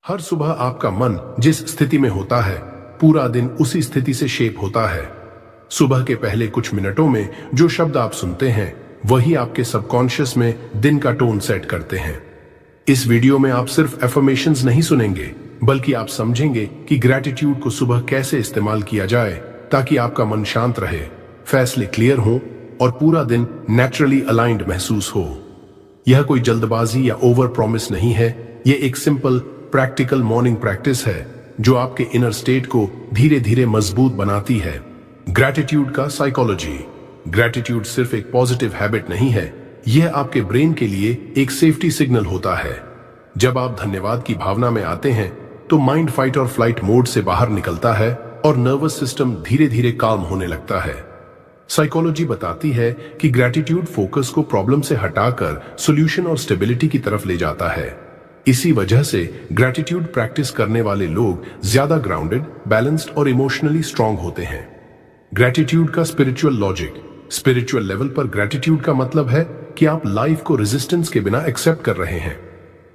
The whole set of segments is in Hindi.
हर सुबह आपका मन जिस स्थिति में होता है, पूरा दिन उसी स्थिति से शेप होता है। सुबह के पहले कुछ मिनटों में जो शब्द आप सुनते हैं, वही आपके सबकॉन्शियस में दिन का टोन सेट करते हैं। इस वीडियो में आप सिर्फ एफर्मेशंस नहीं सुनेंगे, बल्कि आप समझेंगे कि ग्रैटिट्यूड को सुबह कैसे इस्तेमाल किया जाए ताकि आपका मन शांत रहे, फैसले क्लियर हों और पूरा दिन नेचुरली अलाइंड महसूस हो। यह कोई जल्दबाजी या ओवर प्रॉमिस नहीं है, यह एक सिंपल प्रैक्टिकल मॉर्निंग प्रैक्टिस है जो आपके इनर स्टेट को धीरे धीरे मजबूत बनाती है। ग्रैटिट्यूड का साइकोलॉजी। ग्रैटिट्यूड सिर्फ एक पॉजिटिव हैबिट नहीं है, यह आपके ब्रेन के लिए एक सेफ्टी सिग्नल होता है। जब आप धन्यवाद की भावना में आते हैं तो माइंड फाइट और फ्लाइट मोड से बाहर निकलता है और नर्वस सिस्टम धीरे धीरे काम होने लगता है। साइकोलॉजी बताती है कि ग्रैटिट्यूड फोकस को प्रॉब्लम से हटाकर सॉल्यूशन और स्टेबिलिटी की तरफ ले जाता है। इसी वजह से ग्रैटिट्यूड प्रैक्टिस करने वाले लोग ज्यादा ग्राउंडेड, बैलेंस्ड और इमोशनली स्ट्रांग होते हैं। ग्रैटिट्यूड का स्पिरिचुअल लॉजिक। स्पिरिचुअल लेवल पर ग्रैटिट्यूड का मतलब है कि आप लाइफ को रेजिस्टेंस के बिना एक्सेप्ट कर रहे हैं।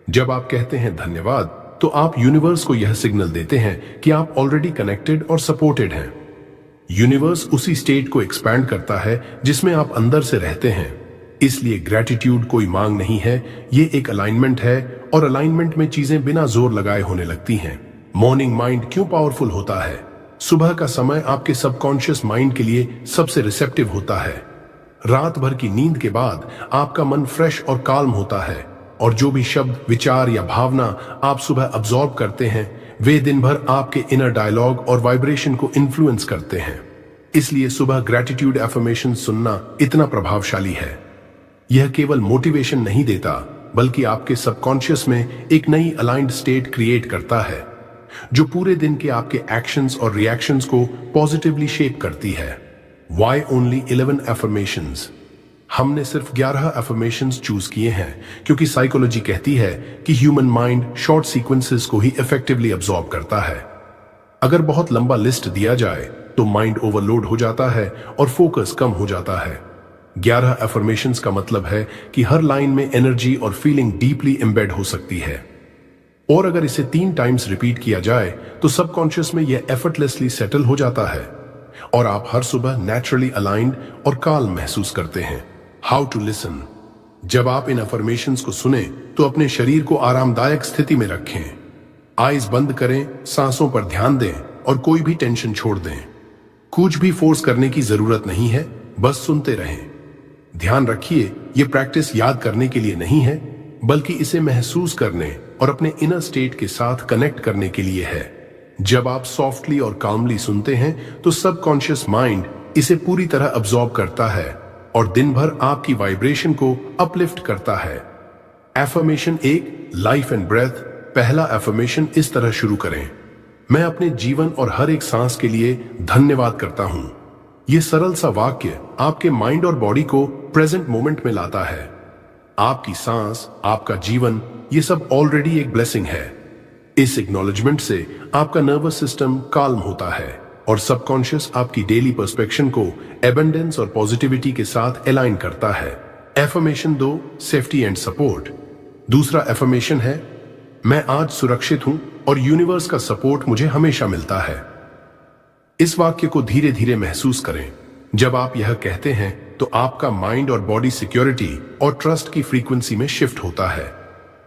जब आप कहते हैं धन्यवाद, तो आप यूनिवर्स को यह सिग्नल देते हैं कि आप ऑलरेडी कनेक्टेड और सपोर्टेड हैं। यूनिवर्स उसी स्टेट को एक्सपैंड करता है जिसमें आप अंदर से रहते हैं। इसलिए ग्रैटिट्यूड कोई मांग नहीं है, ये एक अलाइनमेंट है, और अलाइनमेंट में चीजें बिना जोर लगाए होने लगती हैं। मॉर्निंग माइंड क्यों पावरफुल होता है? सुबह का समय आपके सबकॉन्शियस माइंड के लिए सबसे रिसेप्टिव होता है। रात भर की नींद के बाद आपका मन फ्रेश और काल्म होता है, और जो भी शब्द, विचार या भावना आप सुबह अब्सॉर्ब करते हैं, वे दिन भर आपके इनर डायलॉग और वाइब्रेशन को इन्फ्लुएंस करते हैं। इसलिए सुबह ग्रैटिट्यूड एफर्मेशन सुनना इतना प्रभावशाली है। यह केवल मोटिवेशन नहीं देता, बल्कि आपके सबकॉन्शियस में एक नई अलाइंड स्टेट क्रिएट करता है, जो पूरे दिन के आपके एक्शंस और रिएक्शंस को पॉजिटिवली शेप करती है। Why only 11 affirmations? हमने सिर्फ 11 एफर्मेशंस चूज किए हैं क्योंकि साइकोलॉजी कहती है कि ह्यूमन माइंड शॉर्ट सीक्वेंसेस को ही इफेक्टिवली अब्सॉर्ब करता है। अगर बहुत लंबा लिस्ट दिया जाए तो माइंड ओवरलोड हो जाता है और फोकस कम हो जाता है। 11 एफर्मेशंस का मतलब है कि हर लाइन में एनर्जी और फीलिंग डीपली एम्बेड हो सकती है, और अगर इसे 3 टाइम्स रिपीट किया जाए तो सबकॉन्शियस में यह एफर्टलेसली सेटल हो जाता है और आप हर सुबह नेचुरली अलाइंड और काल्म महसूस करते हैं। How to listen. जब आप इन अफर्मेशंस को सुने तो अपने शरीर को आरामदायक स्थिति में रखें। आईज बंद करें, सांसों पर ध्यान दें और कोई भी टेंशन छोड़ दें। कुछ भी फोर्स करने की जरूरत नहीं है, बस सुनते रहें। ध्यान रखिए, ये प्रैक्टिस याद करने के लिए नहीं है, बल्कि इसे महसूस करने और अपने इनर स्टेट के साथ कनेक्ट करने के लिए है। जब आप सॉफ्टली और काल्मली सुनते हैं तो सबकॉन्शियस माइंड इसे पूरी तरह अब्सॉर्ब करता है और दिन भर आपकी वाइब्रेशन को अपलिफ्ट करता है। Affirmation 1, life and breath. पहला एफर्मेशन इस तरह शुरू करें। मैं अपने जीवन और हर एक सांस के लिए धन्यवाद करता हूं। यह सरल सा वाक्य आपके माइंड और बॉडी को प्रेजेंट मोमेंट में लाता है। आपकी सांस, आपका जीवन, ये सब ऑलरेडी एक ब्लेसिंग है। इस एक्नॉलेजमेंट से आपका नर्वस सिस्टम काल्म होता है और सबकॉन्शियस आपकी डेली पर्सपेक्शन को एबंडेंस और पॉजिटिविटी के साथ अलाइन करता है। Affirmation 2, safety and support. दूसरा एफर्मेशन है, मैं आज सुरक्षित हूं और यूनिवर्स का सपोर्ट मुझे हमेशा मिलता है। इस वाक्य को धीरे धीरे महसूस करें। जब आप यह कहते हैं तो आपका माइंड और बॉडी सिक्योरिटी और ट्रस्ट की फ्रीक्वेंसी में शिफ्ट होता है।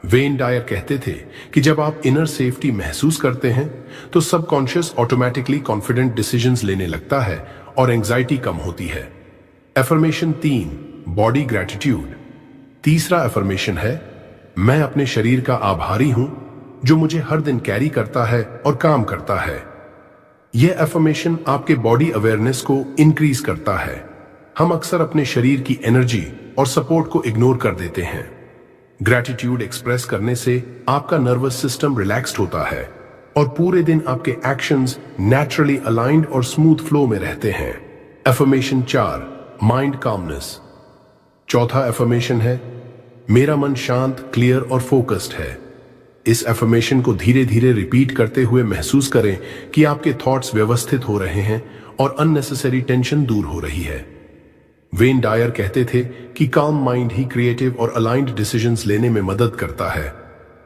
वेन डायर कहते थे कि जब आप इनर सेफ्टी महसूस करते हैं तो सबकॉन्शियस ऑटोमेटिकली कॉन्फिडेंट डिसीजंस लेने लगता है और एंजाइटी कम होती है। Affirmation 3, body gratitude. तीसरा एफर्मेशन है, मैं अपने शरीर का आभारी हूं जो मुझे हर दिन कैरी करता है और काम करता है। यह एफर्मेशन आपके बॉडी अवेयरनेस को इंक्रीज करता है। हम अक्सर अपने शरीर की एनर्जी और सपोर्ट को इग्नोर कर देते हैं। ग्रैटिट्यूड एक्सप्रेस करने से आपका नर्वस सिस्टम रिलैक्स्ड होता है और पूरे दिन आपके एक्शंस नेचुरली अलाइंड और स्मूथ फ्लो में रहते हैं। Affirmation 4, mind calmness. चौथा एफर्मेशन है, मेरा मन शांत, क्लियर और फोकस्ड है। इस एफर्मेशन को धीरे धीरे रिपीट करते हुए महसूस करें कि आपके थॉट्स व्यवस्थित हो रहे हैं और अननेसेसरी टेंशन दूर हो रही है। वेन डायर कहते थे कि काम माइंड ही क्रिएटिव और अलाइंड डिसीजंस लेने में मदद करता है।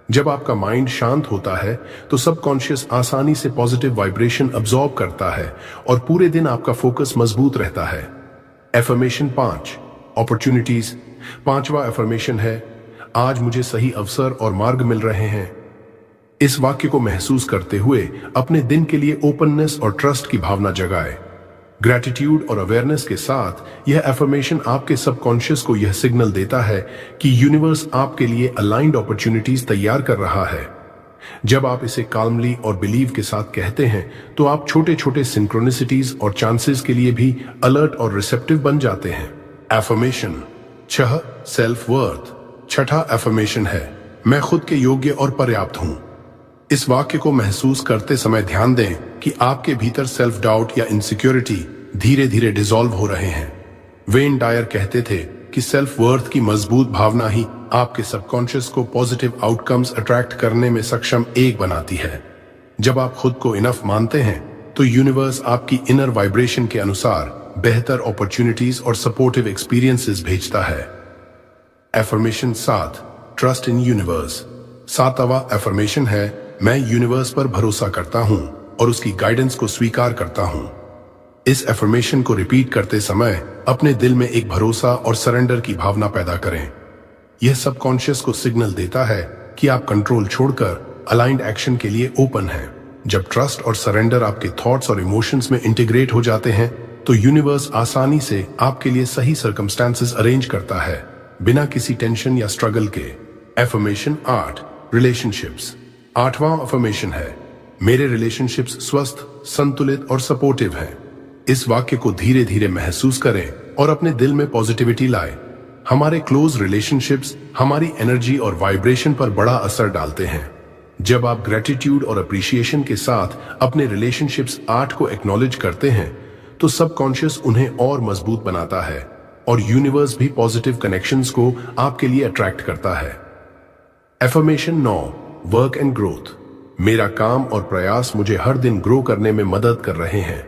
जब आपका माइंड शांत होता है तो सबकॉन्शियस आसानी से पॉजिटिव वाइब्रेशन अब्सॉर्ब करता है और पूरे दिन आपका फोकस मजबूत रहता है। Affirmation 5, opportunities. 5वां एफर्मेशन है, आज मुझे सही अवसर और मार्ग मिल रहे हैं। इस वाक्य को महसूस करते हुए अपने दिन के लिए ओपननेस और ट्रस्ट की भावना जगाए। ग्रैटिट्यूड और अवेयरनेस के साथ यह एफर्मेशन आपके सबकॉन्शियस को यह सिग्नल देता है कि यूनिवर्स आपके लिए अलाइंड अपॉर्चुनिटीज तैयार कर रहा है। जब आप इसे काल्मली और बिलीव के साथ कहते हैं तो आप छोटे छोटे सिंक्रोनिसिटीज और चांसेस के लिए भी अलर्ट और रिसेप्टिव बन जाते हैं। Affirmation 6, self worth. 6ठा एफर्मेशन है, मैं खुद के योग्य और पर्याप्त हूं। इस वाक्य को महसूस करते समय ध्यान दें कि आपके भीतर सेल्फ डाउट या इनसिक्योरिटी धीरे धीरे डिसॉल्व हो रहे हैं। वेन डायर कहते थे कि सेल्फ वर्थ की मजबूत भावना ही आपके सबकॉन्शियस को पॉजिटिव आउटकम्स अट्रैक्ट करने में सक्षम एक बनाती है। जब आप खुद को इनफ मानते हैं तो यूनिवर्स आपकी इनर वाइब्रेशन के अनुसार बेहतर अपॉर्चुनिटीज और सपोर्टिव एक्सपीरियंसेस भेजता है। Affirmation 7, trust in universe. 7वां एफर्मेशन है, मैं यूनिवर्स पर भरोसा करता हूं और उसकी गाइडेंस को स्वीकार करता हूं। इस एफर्मेशन को रिपीट करते समय अपने दिल में एक भरोसा और सरेंडर की भावना पैदा करें। यह सबकॉन्शियस को सिग्नल देता है कि आप कंट्रोल छोड़कर अलाइंड एक्शन के लिए ओपन हैं। जब ट्रस्ट और सरेंडर आपके थॉट्स और इमोशंस में इंटीग्रेट हो जाते हैं तो यूनिवर्स आसानी से आपके लिए सही सर्कमस्टांसेस अरेंज करता है, बिना किसी टेंशन या स्ट्रगल के। Affirmation 8, relationships. 8वां अफर्मेशन है, मेरे रिलेशनशिप्स स्वस्थ, संतुलित और सपोर्टिव हैं। इस वाक्य को धीरे धीरे महसूस करें और अपने दिल में पॉजिटिविटी लाएं। हमारे क्लोज रिलेशनशिप्स हमारी एनर्जी और वाइब्रेशन पर बड़ा असर डालते हैं। जब आप ग्रेटिट्यूड और अप्रिशिएशन के साथ अपने रिलेशनशिप्स 8 को एक्नॉलेज करते हैं तो सबकॉन्शियस उन्हें और मजबूत बनाता है और यूनिवर्स भी पॉजिटिव कनेक्शंस को आपके लिए अट्रैक्ट करता है। Affirmation 9, work and growth. मेरा काम और प्रयास मुझे हर दिन ग्रो करने में मदद कर रहे हैं।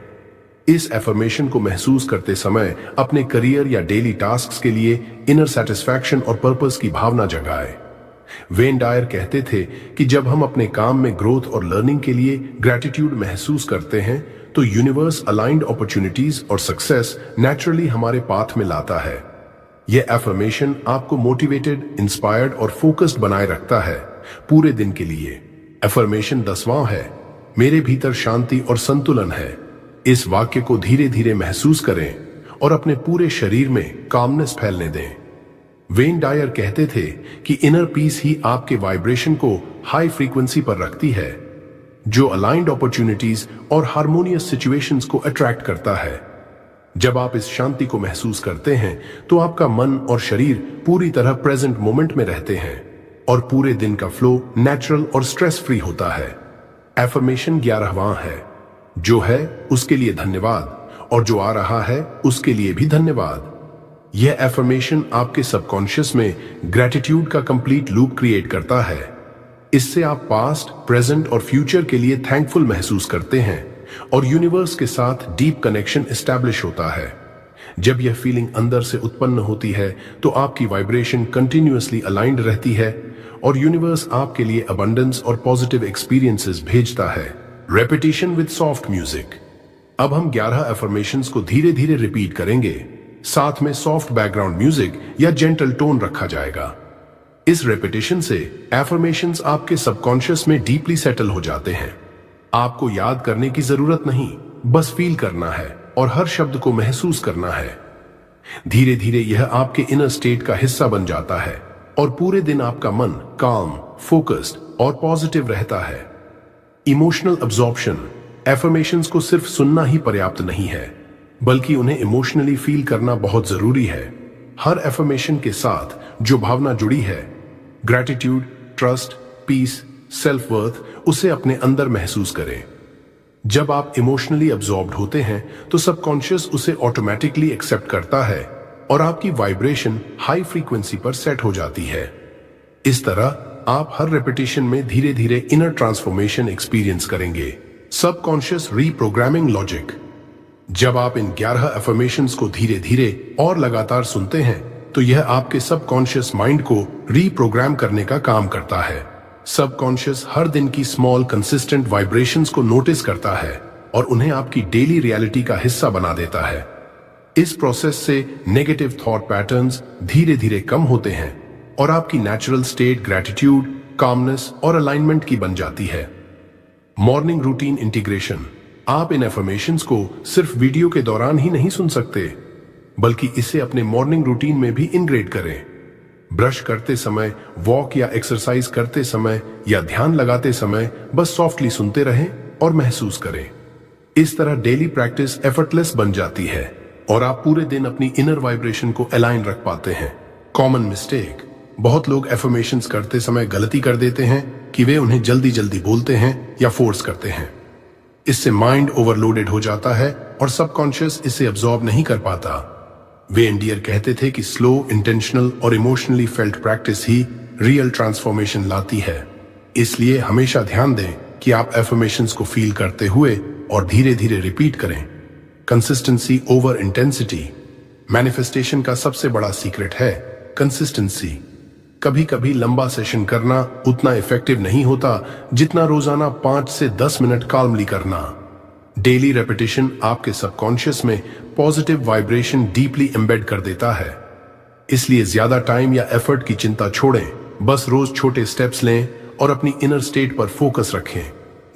इस एफर्मेशन को महसूस करते समय अपने करियर या डेली टास्क्स के लिए इनर सेटिस्फैक्शन और पर्पस की भावना जगाए। वेन डायर कहते थे कि जब हम अपने काम में ग्रोथ और लर्निंग के लिए ग्रैटिट्यूड महसूस करते हैं तो यूनिवर्स अलाइंड अपॉर्चुनिटीज और सक्सेस नेचुरली हमारे पाथ में लाता है। यह एफर्मेशन आपको मोटिवेटेड, इंस्पायर्ड और फोकस्ड बनाए रखता है पूरे दिन के लिए। एफर्मेशन 10वां है, मेरे भीतर शांति और संतुलन है। इस वाक्य को धीरे धीरे महसूस करें और अपने पूरे शरीर में कामनेस फैलने दें। वेन डायर कहते थे कि इनर पीस ही आपके वाइब्रेशन को हाई फ्रीक्वेंसी पर रखती है, जो अलाइंड अपॉर्चुनिटीज और हार्मोनियस सिचुएशंस को अट्रैक्ट करता है। जब आप इस शांति को महसूस करते हैं तो आपका मन और शरीर पूरी तरह प्रेजेंट मोमेंट में रहते हैं और पूरे दिन का फ्लो नेचुरल और स्ट्रेस फ्री होता है। एफर्मेशन 11वां है, जो है उसके लिए धन्यवाद और जो आ रहा है उसके लिए भी धन्यवाद। यह एफर्मेशन आपके सबकॉन्शियस में ग्रैटिट्यूड का कंप्लीट लूप क्रिएट करता है। इससे आप पास्ट, प्रेजेंट और फ्यूचर के लिए थैंकफुल महसूस करते हैं और यूनिवर्स के साथ डीप कनेक्शन एस्टैब्लिश होता है। जब यह फीलिंग अंदर से उत्पन्न होती है तो आपकी वाइब्रेशन कंटिन्यूअसली अलाइंड रहती है और यूनिवर्स आपके लिए अबंडेंस और पॉजिटिव एक्सपीरियंसेस भेजता है। Repetition with soft music. अब हम 11 एफर्मेशंस को धीरे धीरे रिपीट करेंगे, साथ में सॉफ्ट बैकग्राउंड म्यूजिक या जेंटल टोन रखा जाएगा। इस रेपिटेशन से एफर्मेशंस आपके सबकॉन्शियस में डीपली सेटल हो जाते हैं। आपको याद करने की जरूरत नहीं, बस फील करना है और हर शब्द को महसूस करना है। धीरे धीरे यह आपके इनर स्टेट का हिस्सा बन जाता है और पूरे दिन आपका मन काम, फोकस्ड और पॉजिटिव रहता है। Emotional absorption. एफर्मेशंस को सिर्फ सुनना ही पर्याप्त नहीं है, बल्कि उन्हें इमोशनली फील करना बहुत जरूरी है। हर एफर्मेशन के साथ जो भावना जुड़ी है, gratitude, trust, peace, self worth, उसे अपने अंदर महसूस करें। जब आप इमोशनली अब्जॉर्ब्ड होते हैं तो सबकॉन्शियस उसे ऑटोमेटिकली एक्सेप्ट करता है और आपकी वाइब्रेशन हाई फ्रीक्वेंसी पर सेट हो जाती है। इस तरह आप हर रेपिटेशन में धीरे धीरे इनर ट्रांसफॉर्मेशन एक्सपीरियंस करेंगे। Subconscious reprogramming logic. जब आप इन 11 एफर्मेशंस को धीरे धीरे और लगातार सुनते हैं तो यह आपके सबकॉन्शियस माइंड को रीप्रोग्राम करने का काम करता है। सबकॉन्शियस हर दिन की स्मॉल कंसिस्टेंट वाइब्रेशंस को नोटिस करता है और उन्हें आपकी डेली रियलिटी का हिस्सा बना देता है। इस प्रोसेस से नेगेटिव थॉट पैटर्न्स धीरे धीरे कम होते हैं और आपकी नेचुरल स्टेट ग्रैटिट्यूड, कामनेस और अलाइनमेंट की बन जाती है। Morning routine integration. आप इन एफर्मेशंस को सिर्फ वीडियो के दौरान ही नहीं सुन सकते, बल्कि इसे अपने मॉर्निंग रूटीन में भी इंटीग्रेट करें। ब्रश करते समय, वॉक या एक्सरसाइज करते समय या ध्यान लगाते समय बस सॉफ्टली सुनते रहें और महसूस करें। इस तरह डेली प्रैक्टिस एफर्टलेस बन जाती है और आप पूरे दिन अपनी इनर वाइब्रेशन को अलाइन रख पाते हैं। Common mistake. बहुत लोग एफर्मेशंस करते समय गलती कर देते हैं कि वे उन्हें जल्दी जल्दी बोलते हैं या फोर्स करते हैं। इससे माइंड ओवरलोडेड हो जाता है और सबकॉन्शियस इसे अब्सॉर्ब नहीं कर पाता। वेन डियर कहते थे कि स्लो, इंटेंशनल और इमोशनली फेल्ट प्रैक्टिस ही रियल ट्रांसफॉर्मेशन लाती है। इसलिए हमेशा ध्यान दें कि आप एफर्मेशंस को फील करते हुए और धीरे धीरे रिपीट करें। Consistency over intensity. मैनिफेस्टेशन का सबसे बड़ा सीक्रेट है कंसिस्टेंसी। कभी कभी लंबा सेशन करना उतना इफेक्टिव नहीं होता जितना रोजाना 5 से 10 मिनट काल्मली करना। डेली रेपिटेशन आपके सबकॉन्शियस में पॉजिटिव वाइब्रेशन डीपली एम्बेड कर देता है। इसलिए ज्यादा टाइम या एफर्ट की चिंता छोड़ें, बस रोज छोटे स्टेप्स लें और अपनी इनर स्टेट पर फोकस रखें।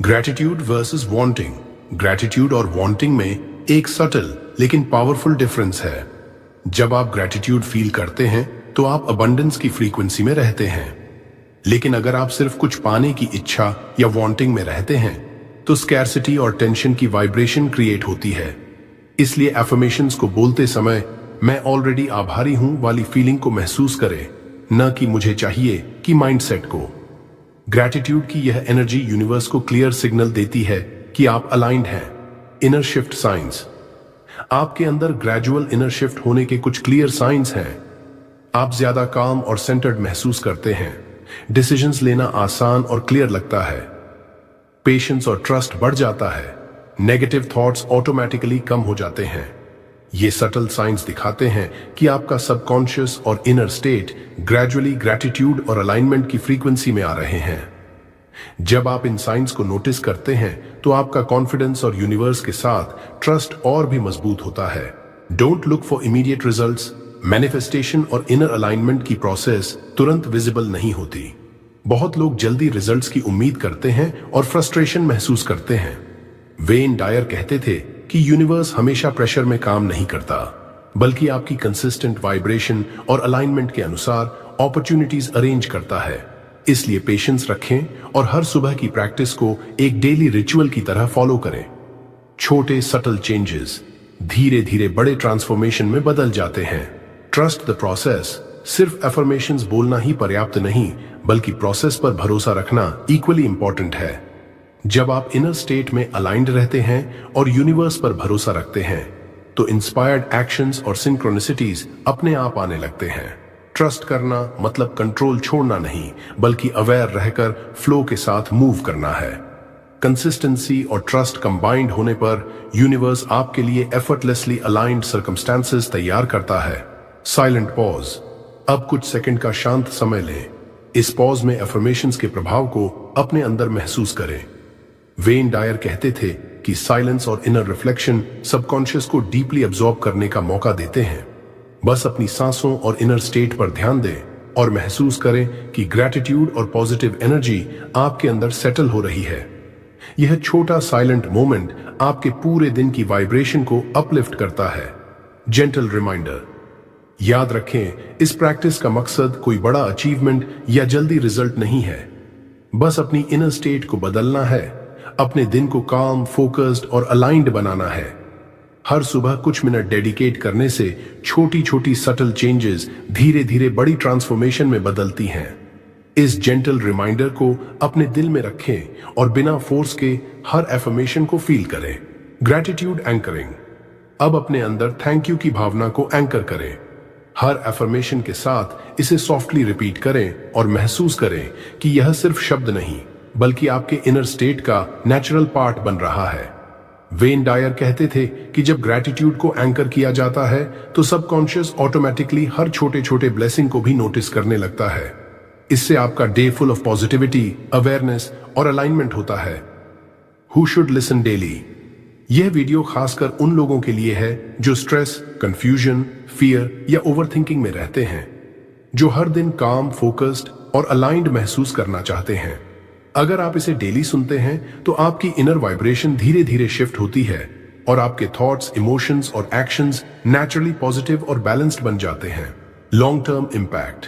Gratitude versus wanting. ग्रैटिट्यूड और वांटिंग में एक सटल लेकिन पावरफुल डिफरेंस है। जब आप ग्रैटिट्यूड फील करते हैं तो आप अबंडेंस की फ्रीक्वेंसी में रहते हैं, लेकिन अगर आप सिर्फ कुछ पाने की इच्छा या वांटिंग में रहते हैं तो स्कैर्सिटी और टेंशन की वाइब्रेशन क्रिएट होती है। इसलिए एफर्मेशंस को बोलते समय मैं ऑलरेडी आभारी हूं वाली फीलिंग को महसूस करें, न कि मुझे चाहिए कि माइंडसेट को। ग्रैटिट्यूड की यह एनर्जी यूनिवर्स को क्लियर सिग्नल देती है कि आप अलाइंड हैं। Inner shift science. आपके अंदर ग्रेजुअल इनर शिफ्ट होने के कुछ क्लियर साइंस हैं। आप ज्यादा काम और सेंटर्ड महसूस करते हैं। डिसीजंस लेना आसान और क्लियर लगता है। पेशेंस और ट्रस्ट बढ़ जाता है। नेगेटिव थॉट्स ऑटोमेटिकली कम हो जाते हैं। ये सटल साइंस दिखाते हैं कि आपका सबकॉन्शियस और इनर स्टेट ग्रेजुअली ग्रैटिट्यूड और अलाइनमेंट की फ्रीक्वेंसी में आ रहे हैं। जब आप इन साइंस को नोटिस करते हैं तो आपका कॉन्फिडेंस और यूनिवर्स के साथ ट्रस्ट और भी मजबूत होता है। Don't look for immediate results. Manifestation और इनर अलाइनमेंट की प्रोसेस तुरंत विजिबल नहीं होती। बहुत लोग जल्दी रिजल्ट्स की उम्मीद करते हैं और फ्रस्ट्रेशन महसूस करते हैं। वेन डायर कहते थे कि यूनिवर्स हमेशा प्रेशर में काम नहीं करता, बल्कि आपकी कंसिस्टेंट वाइब्रेशन और अलाइनमेंट के अनुसार अपॉर्चुनिटीज अरेंज करता है। इसलिए पेशेंस रखें और हर सुबह की प्रैक्टिस को एक डेली रिचुअल की तरह फॉलो करें। छोटे सटल चेंजेस धीरे धीरे बड़े ट्रांसफॉर्मेशन में बदल जाते हैं। Trust the process. सिर्फ एफर्मेशंस बोलना ही पर्याप्त नहीं, बल्कि प्रोसेस पर भरोसा रखना इक्वली इंपॉर्टेंट है। जब आप इनर स्टेट में अलाइंड रहते हैं और यूनिवर्स पर भरोसा रखते हैं तो इंस्पायर्ड एक्शंस और सिंक्रोनिसिटीज अपने आप आने लगते हैं। ट्रस्ट करना मतलब कंट्रोल छोड़ना नहीं, बल्कि अवेयर रहकर फ्लो के साथ मूव करना है। कंसिस्टेंसी और ट्रस्ट कंबाइंड होने पर यूनिवर्स आपके लिए एफर्टलेसली अलाइंड सर्कमस्टेंसेस तैयार करता है। Silent pause. अब कुछ सेकंड का शांत समय लें। इस पॉज में एफर्मेशंस के प्रभाव को अपने अंदर महसूस करें। वेन डायर कहते थे कि साइलेंस और इनर रिफ्लेक्शन सबकॉन्शियस को डीपली अब्सॉर्ब करने का मौका देते हैं। बस अपनी सांसों और इनर स्टेट पर ध्यान दें और महसूस करें कि ग्रैटिट्यूड और पॉजिटिव एनर्जी आपके अंदर सेटल हो रही है। यह छोटा साइलेंट मोमेंट आपके पूरे दिन की वाइब्रेशन को अपलिफ्ट करता है। Gentle reminder. याद रखें, इस प्रैक्टिस का मकसद कोई बड़ा अचीवमेंट या जल्दी रिजल्ट नहीं है। बस अपनी इनर स्टेट को बदलना है, अपने दिन को काम, फोकस्ड और अलाइंड बनाना है। हर सुबह कुछ मिनट डेडिकेट करने से छोटी छोटी सटल चेंजेस धीरे धीरे बड़ी ट्रांसफॉर्मेशन में बदलती हैं। इस जेंटल रिमाइंडर को अपने दिल में रखें और बिना फोर्स के हर एफर्मेशन को फील करें। Gratitude anchoring. अब अपने अंदर थैंक यू की भावना को एंकर करें। हर एफर्मेशन के साथ इसे सॉफ्टली रिपीट करें और महसूस करें कि यह सिर्फ शब्द नहीं, बल्कि आपके इनर स्टेट का नेचुरल पार्ट बन रहा है। वेन डायर कहते थे कि जब ग्रैटिट्यूड को एंकर किया जाता है तो सबकॉन्शियस ऑटोमेटिकली हर छोटे छोटे ब्लेसिंग को भी नोटिस करने लगता है। इससे आपका day full of positivity, awareness और अलाइनमेंट होता है। Who should listen daily. यह वीडियो खासकर उन लोगों के लिए है जो स्ट्रेस, कंफ्यूजन, फियर या ओवरथिंकिंग में रहते हैं, जो हर दिन काम, फोकस्ड और अलाइंड महसूस करना चाहते हैं। अगर आप इसे डेली सुनते हैं तो आपकी इनर वाइब्रेशन धीरे धीरे शिफ्ट होती है और आपके थॉट्स, इमोशंस और एक्शंस नेचुरली पॉजिटिव और बैलेंस्ड बन जाते हैं। Long term impact.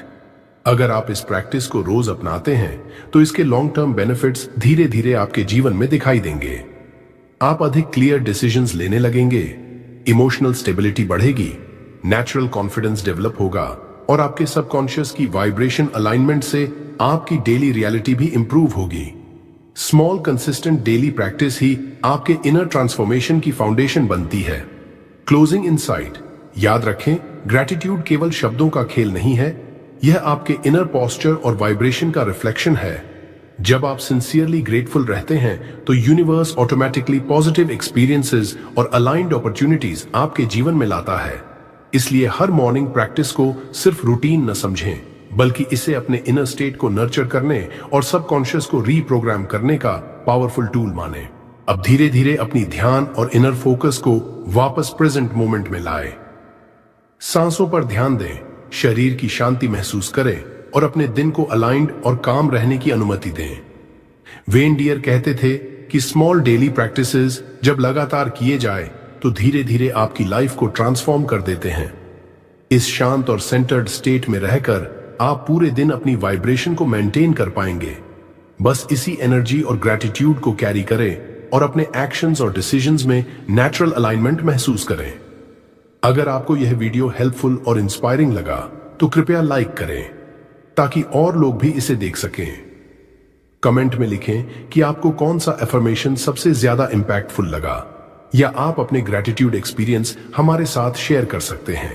अगर आप इस प्रैक्टिस को रोज अपनाते हैं तो इसके लॉन्ग टर्म बेनिफिट्स धीरे धीरे आपके जीवन में दिखाई देंगे। आप अधिक क्लियर डिसीजंस लेने लगेंगे, इमोशनल स्टेबिलिटी बढ़ेगी, नेचुरल कॉन्फिडेंस डेवलप होगा और आपके सबकॉन्शियस की वाइब्रेशन अलाइनमेंट से आपकी डेली रियलिटी भी इंप्रूव होगी। स्मॉल कंसिस्टेंट डेली प्रैक्टिस ही आपके इनर ट्रांसफॉर्मेशन की फाउंडेशन बनती है। Closing insight. याद रखें, ग्रैटिट्यूड केवल शब्दों का खेल नहीं है, यह आपके इनर पोस्चर और वाइब्रेशन का रिफ्लेक्शन है। जब आप सिंसियरली ग्रेटफुल रहते हैं तो यूनिवर्स ऑटोमेटिकली पॉजिटिव एक्सपीरियंसेस और अलाइंड अपॉर्चुनिटीज आपके जीवन में लाता है। इसलिए हर मॉर्निंग प्रैक्टिस को सिर्फ रूटीन न समझें, बल्कि इसे अपने इनर स्टेट को नर्चर करने और सबकॉन्शियस को रीप्रोग्राम करने का पावरफुल टूल माने। अब धीरे धीरे अपनी ध्यान और इनर फोकस को वापस प्रेजेंट मोमेंट में लाएं। सांसों पर ध्यान दें, शरीर की शांति महसूस करें और अपने दिन को अलाइंड और काम रहने की अनुमति दें। वेन डियर कहते थे कि स्मॉल डेली प्रैक्टिसेस जब लगातार किए जाए तो धीरे धीरे आपकी लाइफ को ट्रांसफॉर्म कर देते हैं। इस शांत और सेंटर्ड स्टेट में रहकर आप पूरे दिन अपनी वाइब्रेशन को मेंटेन कर पाएंगे। बस इसी एनर्जी और ग्रैटिट्यूड को कैरी करें और अपने एक्शंस और डिसीजंस में नेचुरल अलाइनमेंट महसूस करें। अगर आपको यह वीडियो हेल्पफुल और इंस्पायरिंग लगा तो कृपया लाइक करें ताकि और लोग भी इसे देख सकें। कमेंट में लिखें कि आपको कौन सा अफर्मेशन सबसे ज्यादा इंपैक्टफुल लगा, या आप अपने ग्रैटिट्यूड एक्सपीरियंस हमारे साथ शेयर कर सकते हैं।